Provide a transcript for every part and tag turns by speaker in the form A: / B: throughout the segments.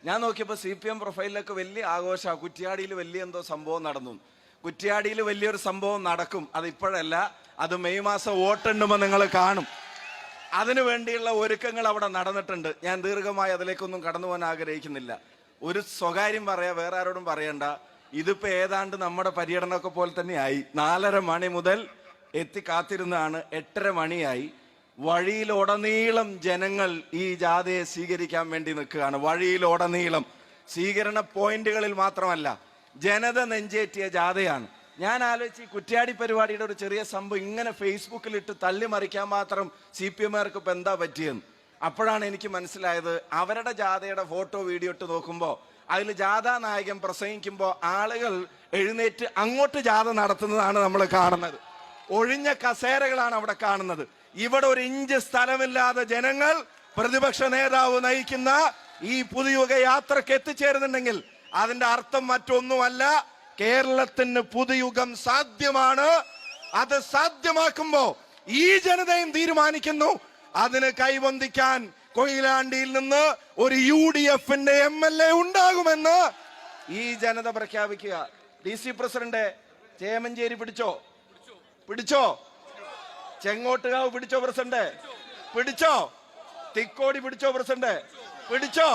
A: ഞാൻ നോക്കിയപ്പോൾ CPM പ്രൊഫൈലിലൊക്കെ വലിയ ആഘോഷമാണ്. കുറ്റ്യാടിയിൽ വലിയ എന്തോ സംഭവം നടന്നു. കുറ്റ്യാടിയിൽ വലിയൊരു സംഭവം നടക്കും, അത് ഇപ്പോഴല്ല, അത് മെയ് മാസം വോട്ടെണ്ണുമ്പോൾ നിങ്ങൾ കാണും. അതിനു വേണ്ടിയുള്ള ഒരുക്കങ്ങൾ അവിടെ നടന്നിട്ടുണ്ട്. ഞാൻ ദീർഘമായി അതിലേക്കൊന്നും കടന്നു പോകാൻ ആഗ്രഹിക്കുന്നില്ല. ഒരു സ്വകാര്യം പറയാ, വേറെ ആരോടും പറയണ്ട. ഇതിപ്പോ ഏതാണ്ട് നമ്മുടെ പര്യടനമൊക്കെ പോലെ തന്നെയായി. 4:30 മണി മുതൽ എത്തി കാത്തിരുന്നാണ് 8:30 മണിയായി. വഴിയിലുടനീളം ജനങ്ങൾ ഈ ജാഥയെ സ്വീകരിക്കാൻ വേണ്ടി നിൽക്കുകയാണ്. വഴിയിലുടനീളം സ്വീകരണ പോയിന്റുകളിൽ മാത്രമല്ല, ജനത നെഞ്ചേറ്റിയ ജാഥയാണ്. ഞാൻ ആലോചിച്ച് കുറ്റ്യാടി പരിപാടിയുടെ ഒരു ചെറിയ സംഭവം ഇങ്ങനെ ഫേസ്ബുക്കിലിട്ട് തള്ളിമറിക്കാൻ മാത്രം CPMകാർക്ക് ഇപ്പം എന്താ പറ്റിയെന്ന്. അപ്പോഴാണ് എനിക്ക് മനസ്സിലായത്, അവരുടെ ജാഥയുടെ ഫോട്ടോ വീഡിയോ ഇട്ട് നോക്കുമ്പോൾ അതിൽ ജാഥാ നായകൻ പ്രസംഗിക്കുമ്പോൾ ആളുകൾ എഴുന്നേറ്റ് അങ്ങോട്ട് ജാഥ നടത്തുന്നതാണ് നമ്മൾ കാണുന്നത്. ഒഴിഞ്ഞ കസേരകളാണ് അവിടെ കാണുന്നത്. ഇവിടെ ഒരു ഇഞ്ച് സ്ഥലമില്ലാതെ ജനങ്ങൾ പ്രതിപക്ഷ നേതാവ് നയിക്കുന്ന ഈ പുതുയുഗ യാത്രക്ക് എത്തിച്ചേരുന്നുണ്ടെങ്കിൽ അതിന്റെ അർത്ഥം മറ്റൊന്നുമല്ല, കേരളത്തിന് പുതുയുഗം സാധ്യമാണ്. അത് സാധ്യമാക്കുമ്പോ ഈ ജനതയും തീരുമാനിക്കുന്നു അതിന് കൈവന്തിക്കാൻ കൊയിലാണ്ടിയിൽ നിന്ന് ഒരു UDFന്റെ MLA ഉണ്ടാകുമെന്ന് ഈ ജനത പ്രഖ്യാപിക്കുക. DC പ്രസിഡന്റ് ചേമഞ്ചേരി പിടിച്ചോ, ചെങ്ങോട്ടുകാവ് പിടിച്ചോ പ്രസിഡന്റ്, പിടിച്ചോ, തിക്കോടി പിടിച്ചോ പ്രസിഡന്റ്, പിടിച്ചോ.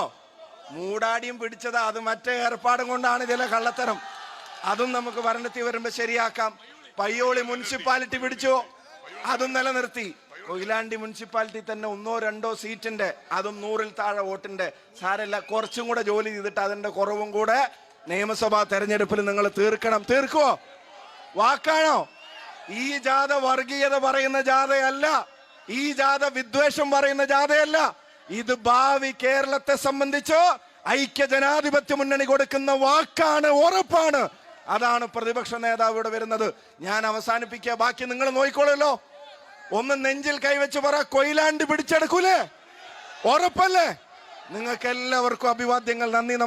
A: മൂടാടിയും പിടിച്ചത് അത് മറ്റേ ഏർപ്പാടും കൊണ്ടാണ് ഇതിലെ കള്ളത്തരം. അതും നമുക്ക് ഭരണത്തിൽ വരുമ്പോ ശരിയാക്കാം. പയ്യോളി മുനിസിപ്പാലിറ്റി പിടിച്ചോ, അതും നിലനിർത്തി. കൊയിലാണ്ടി മുനിസിപ്പാലിറ്റി തന്നെ 1-2 സീറ്റിന്റെ, അതും 100-ൽ താഴെ വോട്ടിന്റെ, സാരല്ല, കുറച്ചും കൂടെ ജോലി ചെയ്തിട്ട് അതിന്റെ കുറവും കൂടെ നിയമസഭാ തെരഞ്ഞെടുപ്പിൽ നിങ്ങൾ തീർക്കണം. തീർക്കുവോ? വാക്കാണോ? ഈ ജാഥ വർഗീയത പറയുന്ന ജാഥയല്ല, ഈ ജാഥ വിദ്വേഷം പറയുന്ന ജാഥയല്ല. ഇത് ഭാവി കേരളത്തെ സംബന്ധിച്ച് ഐക്യ ജനാധിപത്യ മുന്നണി കൊടുക്കുന്ന വാക്കാണ്, ഉറപ്പാണ്. അതാണ് പ്രതിപക്ഷ നേതാവ് ഇവിടെ വരുന്നത്. ഞാൻ അവസാനിപ്പിക്കുക, ബാക്കി നിങ്ങൾ നോക്കിക്കോളല്ലോ. ഒന്ന് നെഞ്ചിൽ കൈവച്ച് പറ, കൊയിലാണ്ടി പിടിച്ചെടുക്കൂലേ? ഉറപ്പല്ലേ? നിങ്ങൾക്ക് എല്ലാവർക്കും അഭിവാദ്യങ്ങൾ. നന്ദി.